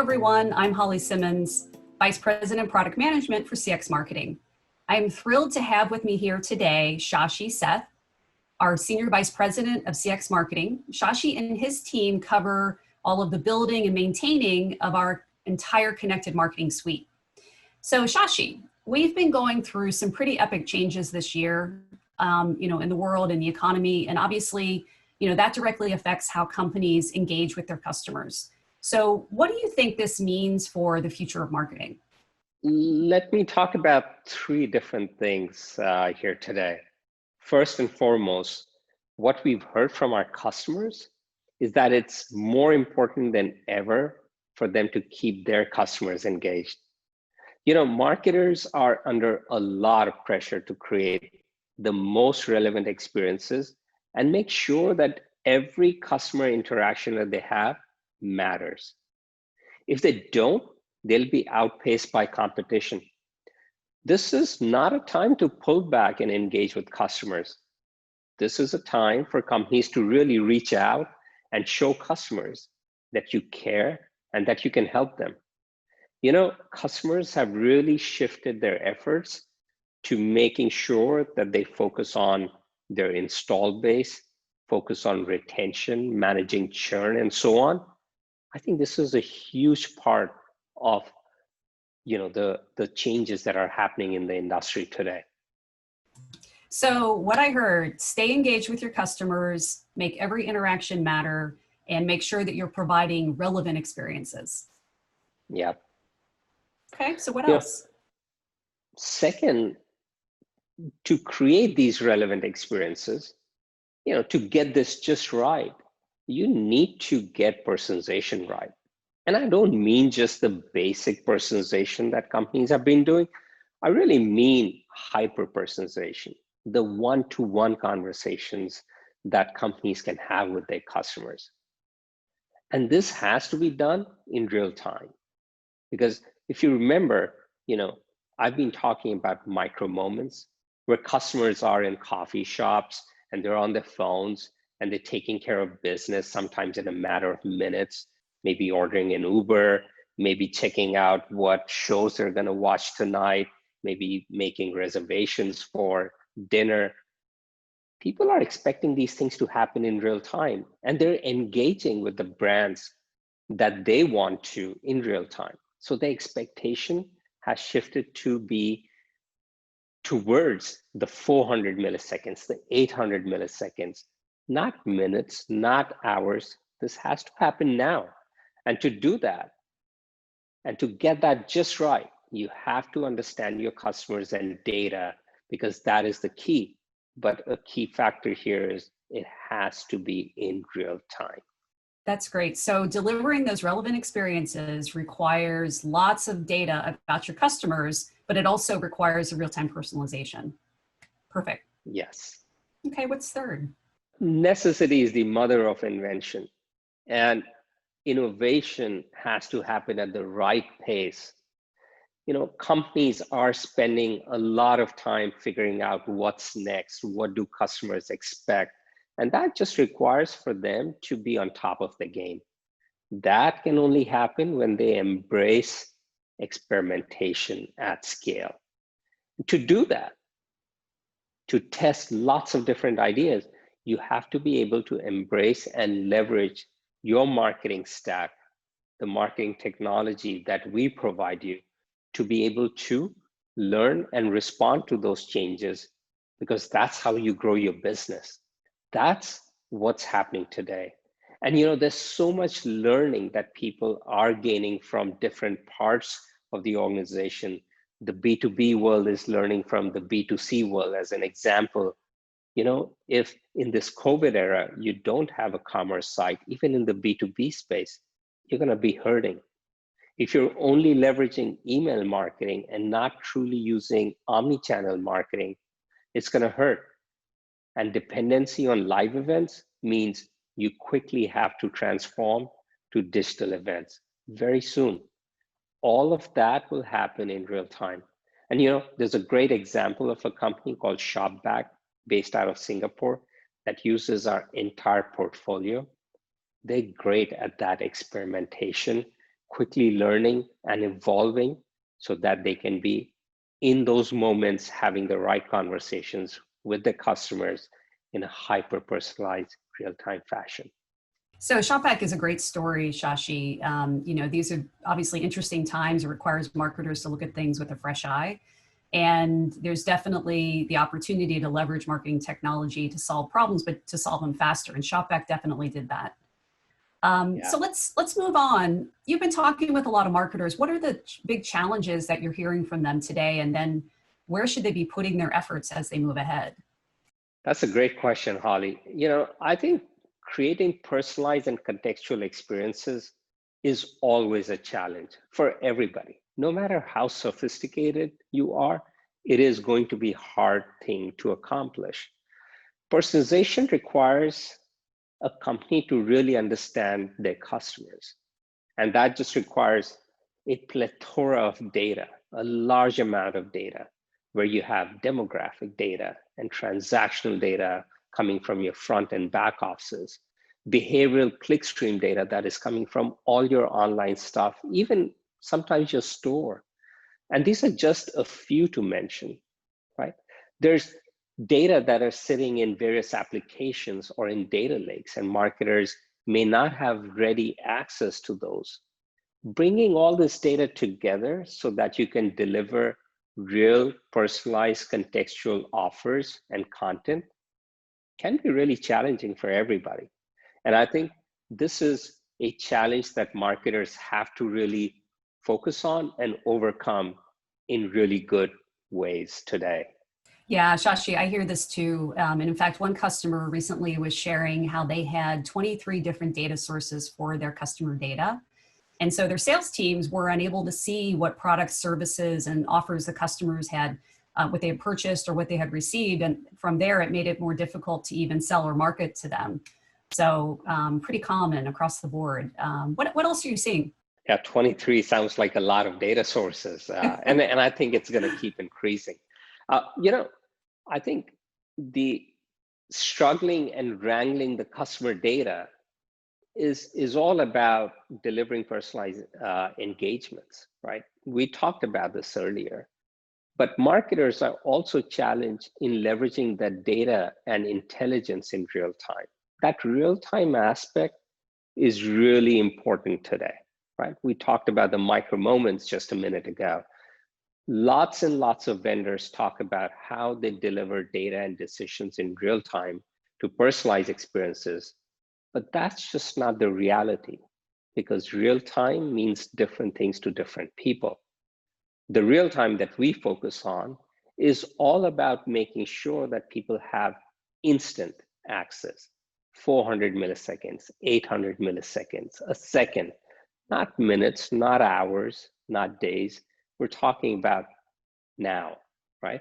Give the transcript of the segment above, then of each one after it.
everyone. I'm Holly Simmons, Vice President Product Management for CX Marketing. I'm thrilled to have with me here today Shashi Seth, our Senior Vice President of CX Marketing. Shashi and his team cover all of the building and maintaining of our entire connected marketing suite. So Shashi, we've been going through some pretty epic changes this year, in the world and the economy, and obviously, that directly affects how companies engage with their customers. So what do you think this means for the future of marketing? Let me talk about three different things here today. First and foremost, what we've heard from our customers is that it's more important than ever for them to keep their customers engaged. Marketers are under a lot of pressure to create the most relevant experiences and make sure that every customer interaction that they have matters. If they don't, they'll be outpaced by competition. This is not a time to pull back and engage with customers. This is a time for companies to really reach out and show customers that you care and that you can help them. Customers have really shifted their efforts to making sure that they focus on their install base, focus on retention, managing churn, and so on. I think this is a huge part of the changes that are happening in the industry today. So what I heard, stay engaged with your customers, make every interaction matter, and make sure that you're providing relevant experiences. Yeah. Okay, so what else? Second, to create these relevant experiences, to get this just right, you need to get personalization right. And I don't mean just the basic personalization that companies have been doing. I really mean hyper-personalization, the one-to-one conversations that companies can have with their customers. And this has to be done in real time. Because if you remember, I've been talking about micro moments where customers are in coffee shops and they're on their phones and they're taking care of business, sometimes in a matter of minutes, maybe ordering an Uber, maybe checking out what shows they're going to watch tonight, maybe making reservations for dinner. People are expecting these things to happen in real time, and they're engaging with the brands that they want to in real time. So the expectation has shifted to be towards the 400 milliseconds, the 800 milliseconds, not minutes, not hours. This has to happen now. And to do that, and to get that just right, you have to understand your customers and data, because that is the key. But a key factor here is it has to be in real time. That's great. So delivering those relevant experiences requires lots of data about your customers, but it also requires a real-time personalization. Perfect. Yes. Okay, what's third? Necessity is the mother of invention. And innovation has to happen at the right pace. Companies are spending a lot of time figuring out what's next, what do customers expect, and that just requires for them to be on top of the game. That can only happen when they embrace experimentation at scale. To do that, to test lots of different ideas, you have to be able to embrace and leverage your marketing stack, the marketing technology that we provide you, to be able to learn and respond to those changes, because that's how you grow your business. That's what's happening today. And there's so much learning that people are gaining from different parts of the organization. The B2B world is learning from the B2C world, as an example. If in this COVID era, you don't have a commerce site, even in the B2B space, you're going to be hurting. If you're only leveraging email marketing and not truly using omni-channel marketing, it's going to hurt. And dependency on live events means you quickly have to transform to digital events very soon. All of that will happen in real time. And there's a great example of a company called Shopback, based out of Singapore, that uses our entire portfolio. They're great at that experimentation, quickly learning and evolving so that they can be in those moments having the right conversations with the customers in a hyper-personalized real-time fashion. So Shopback is a great story, Shashi. These are obviously interesting times. It requires marketers to look at things with a fresh eye. And there's definitely the opportunity to leverage marketing technology to solve problems, but to solve them faster. And Shopback definitely did that. So let's move on. You've been talking with a lot of marketers. What are the big challenges that you're hearing from them today? And then where should they be putting their efforts as they move ahead? That's a great question, Holly. I think creating personalized and contextual experiences is always a challenge for everybody. No matter how sophisticated you are, it is going to be a hard thing to accomplish. Personalization requires a company to really understand their customers. And that just requires a plethora of data, a large amount of data, where you have demographic data and transactional data coming from your front and back offices, behavioral clickstream data that is coming from all your online stuff, even sometimes your store. And these are just a few to mention, right? There's data that are sitting in various applications or in data lakes, and marketers may not have ready access to those. Bringing all this data together so that you can deliver real personalized contextual offers and content can be really challenging for everybody. And I think this is a challenge that marketers have to really focus on and overcome in really good ways today. Yeah, Shashi, I hear this too. And in fact, one customer recently was sharing how they had 23 different data sources for their customer data. And so their sales teams were unable to see what products, services, and offers the customers had, what they had purchased or what they had received. And from there, it made it more difficult to even sell or market to them. So pretty common across the board. What else are you seeing? Yeah, 23 sounds like a lot of data sources. And I think it's going to keep increasing. I think the struggling and wrangling the customer data is all about delivering personalized engagements, right? We talked about this earlier, but marketers are also challenged in leveraging that data and intelligence in real time. That real time aspect is really important today, right? We talked about the micro moments just a minute ago. Lots and lots of vendors talk about how they deliver data and decisions in real time to personalize experiences. But that's just not the reality, because real time means different things to different people. The real time that we focus on is all about making sure that people have instant access, 400 milliseconds, 800 milliseconds, a second, not minutes, not hours, not days. We're talking about now, right?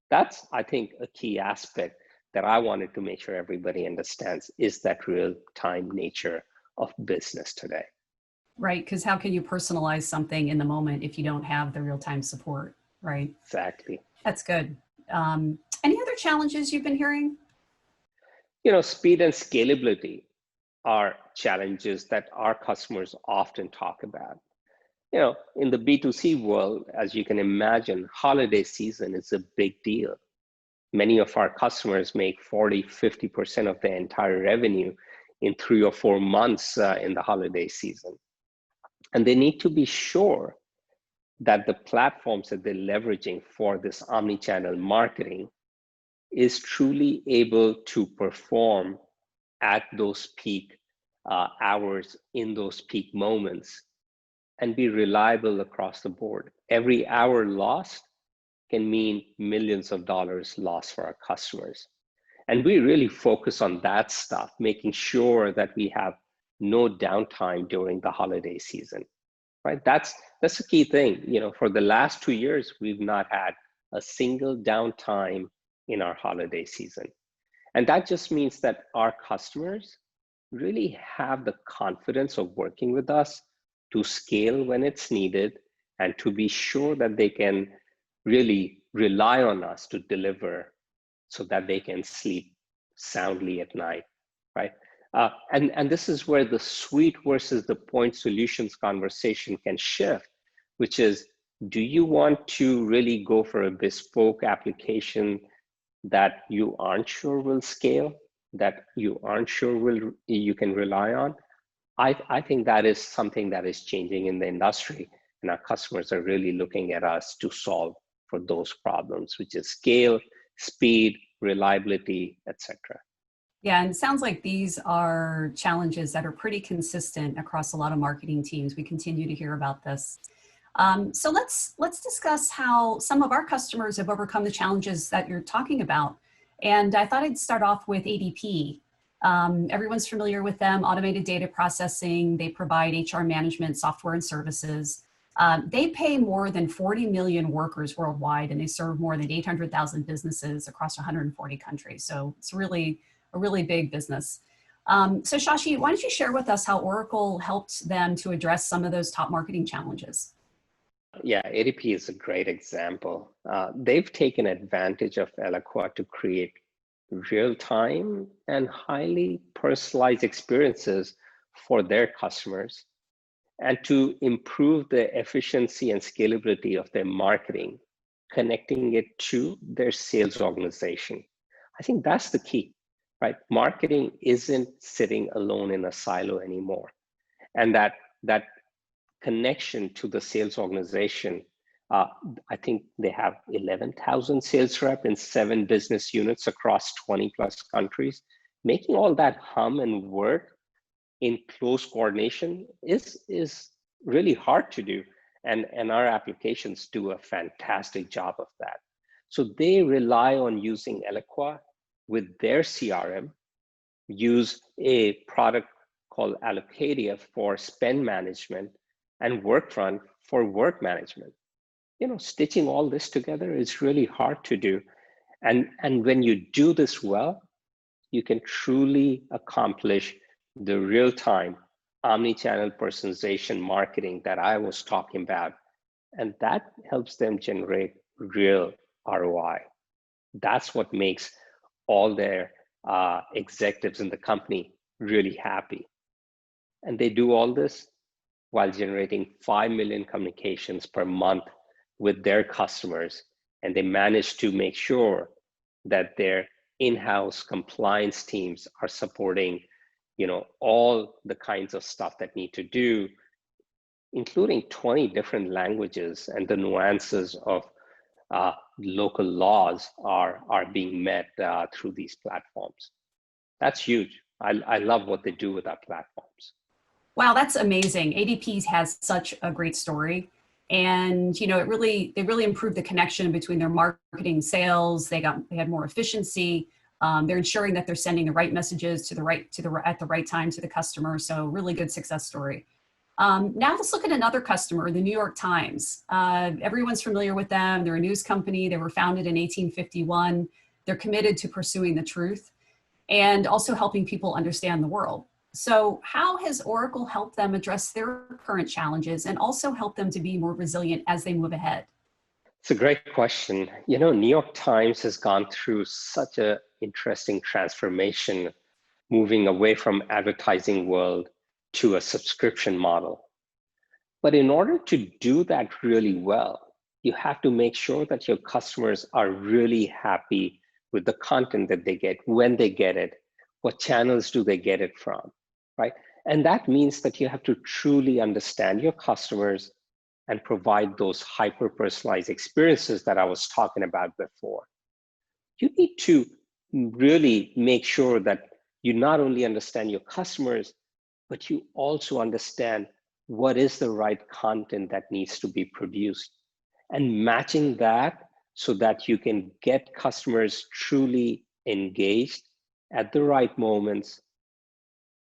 That's, I think, a key aspect that I wanted to make sure everybody understands is that real-time nature of business today. Right, because how can you personalize something in the moment if you don't have the real-time support, right? Exactly. That's good. Any other challenges you've been hearing? Speed and scalability are challenges that our customers often talk about. In the B2C world, as you can imagine, holiday season is a big deal. Many of our customers make 40, 50% of their entire revenue in 3 or 4 months in the holiday season. And they need to be sure that the platforms that they're leveraging for this omni-channel marketing is truly able to perform at those peak hours in those peak moments and be reliable across the board. Every hour lost can mean millions of dollars lost for our customers. And we really focus on that stuff, making sure that we have no downtime during the holiday season, right? That's a key thing. For the last 2 years, we've not had a single downtime in our holiday season. And that just means that our customers really have the confidence of working with us to scale when it's needed and to be sure that they can really rely on us to deliver so that they can sleep soundly at night, right? And this is where the suite versus the point solutions conversation can shift, which is, do you want to really go for a bespoke application that you aren't sure will scale, that you aren't sure you can rely on? I think that is something that is changing in the industry, and our customers are really looking at us to solve for those problems, which is scale, speed, reliability, etc. Yeah, and it sounds like these are challenges that are pretty consistent across a lot of marketing teams. We continue to hear about this. So let's discuss how some of our customers have overcome the challenges that you're talking about. And I thought I'd start off with ADP. Everyone's familiar with them, automated data processing. They provide HR management software and services. They pay more than 40 million workers worldwide, and they serve more than 800,000 businesses across 140 countries. So it's really a really big business. So Shashi, why don't you share with us how Oracle helped them to address some of those top marketing challenges? Yeah, ADP is a great example. They've taken advantage of Eloqua to create real-time and highly personalized experiences for their customers, and to improve the efficiency and scalability of their marketing, connecting it to their sales organization. I think that's the key, right? Marketing isn't sitting alone in a silo anymore. And that connection to the sales organization, I think they have 11,000 sales rep in 7 business units across 20 plus countries. Making all that hum and work in close coordination is really hard to do. And our applications do a fantastic job of that. So they rely on using Eloqua with their CRM, use a product called Allocadia for spend management, and Workfront for work management. You know, stitching all this together is really hard to do. And when you do this well, you can truly accomplish the real-time omni-channel personalization marketing that I was talking about. And that helps them generate real ROI. That's what makes all their executives in the company really happy. And they do all this while generating 5 million communications per month with their customers. And they manage to make sure that their in-house compliance teams are supporting, you know, all the kinds of stuff that need to do, including 20 different languages, and the nuances of local laws are being met through these platforms. That's huge. I love what they do with our platforms. Wow, that's amazing. ADP has such a great story. And you know, they really improved the connection between their marketing, sales. They had more efficiency. They're ensuring that they're sending the right messages at the right time to the customer. So really good success story. Now let's look at another customer, the New York Times. Everyone's familiar with them. They're a news company. They were founded in 1851. They're committed to pursuing the truth and also helping people understand the world. So how has Oracle helped them address their current challenges and also help them to be more resilient as they move ahead? It's a great question. You know, New York Times has gone through such an interesting transformation, moving away from advertising world to a subscription model. But in order to do that really well, you have to make sure that your customers are really happy with the content that they get, when they get it, what channels do they get it from, right? And that means that you have to truly understand your customers and provide those hyper-personalized experiences that I was talking about before. You need to really make sure that you not only understand your customers, but you also understand what is the right content that needs to be produced, and matching that so that you can get customers truly engaged at the right moments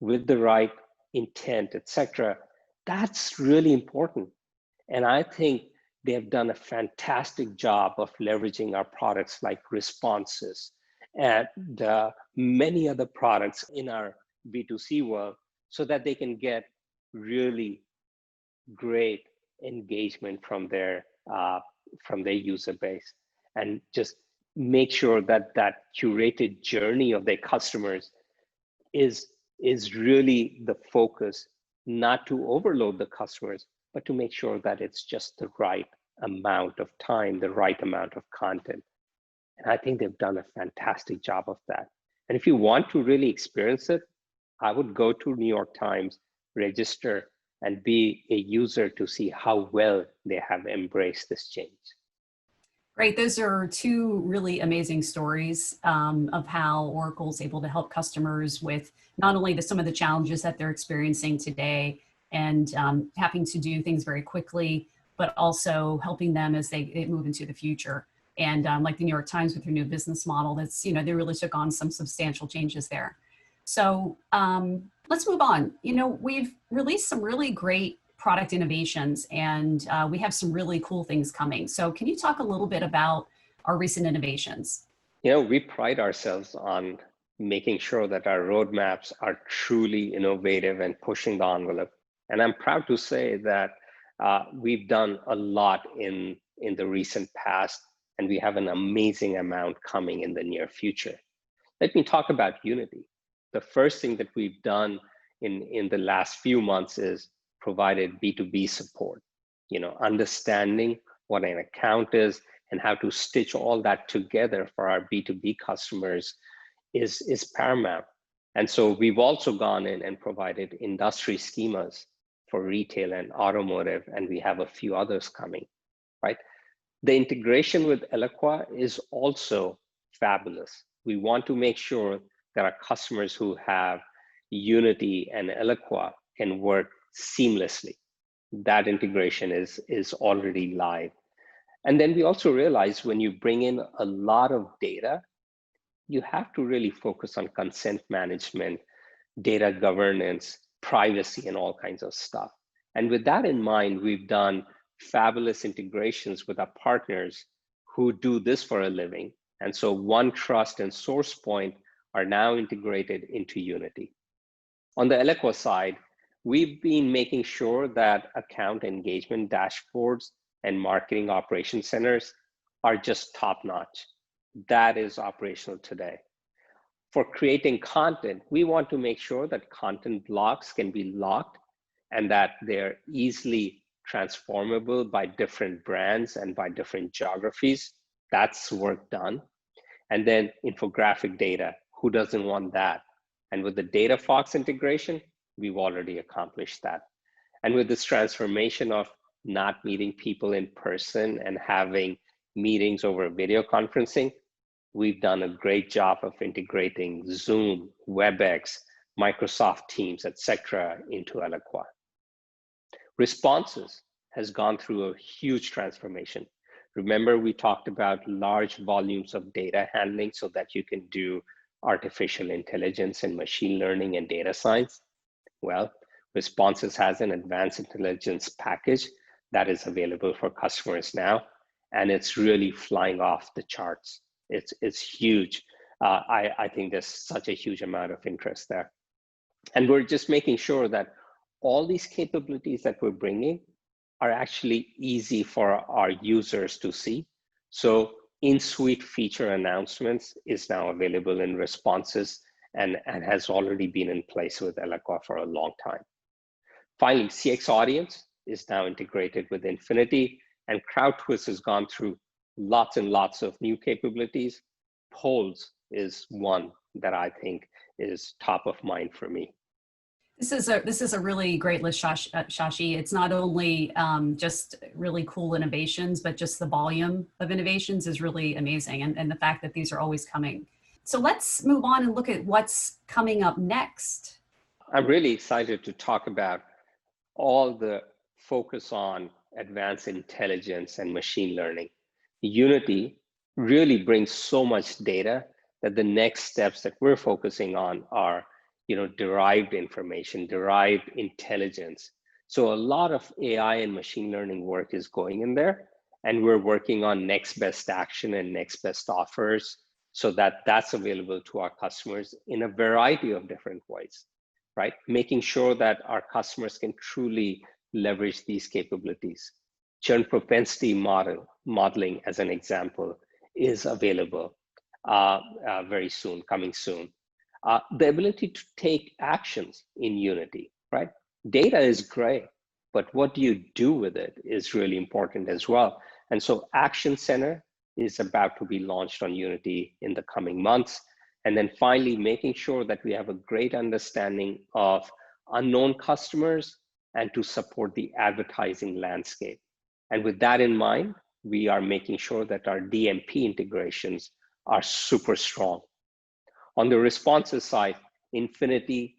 with the right intent, etc. That's really important. And I think they have done a fantastic job of leveraging our products like responses and many other products in our B2C world so that they can get really great engagement from their user base, and just make sure that that curated journey of their customers is is really the focus, not to overload the customers, but to make sure that it's just the right amount of time, the right amount of content. And I think they've done a fantastic job of that. And if you want to really experience it, I would go to New York Times, register, and be a user to see how well they have embraced this change. Great. Those are two really amazing stories of how Oracle is able to help customers with not only some of the challenges that they're experiencing today and having to do things very quickly, but also helping them as they move into the future. And like the New York Times with their new business model, that's, you know, they really took on some substantial changes there. So let's move on. You know, we've released some really great product innovations, and we have some really cool things coming. So can you talk a little bit about our recent innovations? You know, we pride ourselves on making sure that our roadmaps are truly innovative and pushing the envelope. And I'm proud to say that we've done a lot in the recent past, and we have an amazing amount coming in the near future. Let me talk about Unity. The first thing that we've done in the last few months is provided B2b support. You know, understanding what an account is and how to stitch all that together for our B2B customers is paramount. And so we've also gone in and provided industry schemas for retail and automotive, and we have a few others coming, right? The integration with Eloqua is also fabulous. We want to make sure that our customers who have Unity and Eloqua can work seamlessly. That integration is already live. And then we also realize when you bring in a lot of data, you have to really focus on consent management, data governance, privacy, and all kinds of stuff. And with that in mind, we've done fabulous integrations with our partners who do this for a living. And so OneTrust and SourcePoint are now integrated into Unity. On the Eloqua side, we've been making sure that account engagement dashboards and marketing operation centers are just top-notch. That is operational today. For creating content, we want to make sure that content blocks can be locked and that they're easily transformable by different brands and by different geographies. That's work done. And then infographic data, who doesn't want that? And with the Data Fox integration, we've already accomplished that. And with this transformation of not meeting people in person and having meetings over video conferencing, we've done a great job of integrating Zoom, WebEx, Microsoft Teams, etc., into Eloqua. Responses has gone through a huge transformation. Remember, we talked about large volumes of data handling so that you can do artificial intelligence and machine learning and data science. Well, Responses has an advanced intelligence package that is available for customers now, and it's really flying off the charts. It's huge. I think there's such a huge amount of interest there. And we're just making sure that all these capabilities that we're bringing are actually easy for our users to see. So in-suite feature announcements is now available in Responses and has already been in place with Eloqua for a long time. Finally, CX Audience is now integrated with Infinity, and CrowdTwist has gone through lots and lots of new capabilities. Polls is one that I think is top of mind for me. This is a really great list, Shashi. It's not only just really cool innovations, but just the volume of innovations is really amazing, and the fact that these are always coming. So let's move on and look at what's coming up next. I'm really excited to talk about all the focus on advanced intelligence and machine learning. Unity really brings so much data that the next steps that we're focusing on are derived information, derived intelligence. So a lot of AI and machine learning work is going in there, and we're working on next best action and next best offers so that that's available to our customers in a variety of different ways, right? Making sure that our customers can truly leverage these capabilities. Churn propensity modeling, as an example, is available very soon, coming soon. The ability to take actions in Unity, right? Data is great, but what do you do with it is really important as well. And so Action Center is about to be launched on Unity in the coming months. And then finally, making sure that we have a great understanding of unknown customers and to support the advertising landscape. And with that in mind, we are making sure that our DMP integrations are super strong. On the responsive side, Infinity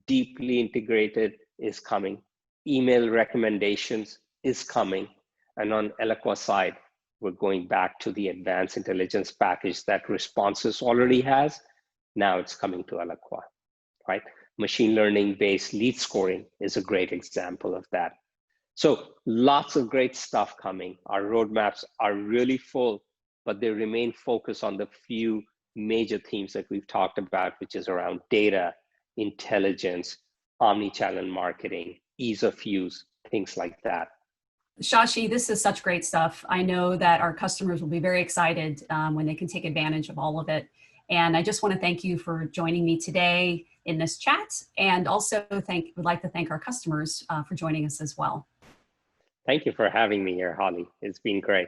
deeply integrated is coming. Email recommendations is coming. And on Eloqua side, we're going back to the advanced intelligence package that Responses already has. Now it's coming to Eloqua, right? Machine learning based lead scoring is a great example of that. So lots of great stuff coming. Our roadmaps are really full, but they remain focused on the few major themes that we've talked about, which is around data, intelligence, omni-channel marketing, ease of use, things like that. Shashi, this is such great stuff. I know that our customers will be very excited when they can take advantage of all of it. And I just want to thank you for joining me today in this chat, and also would like to thank our customers for joining us as well. Thank you for having me here, Holly. It's been great.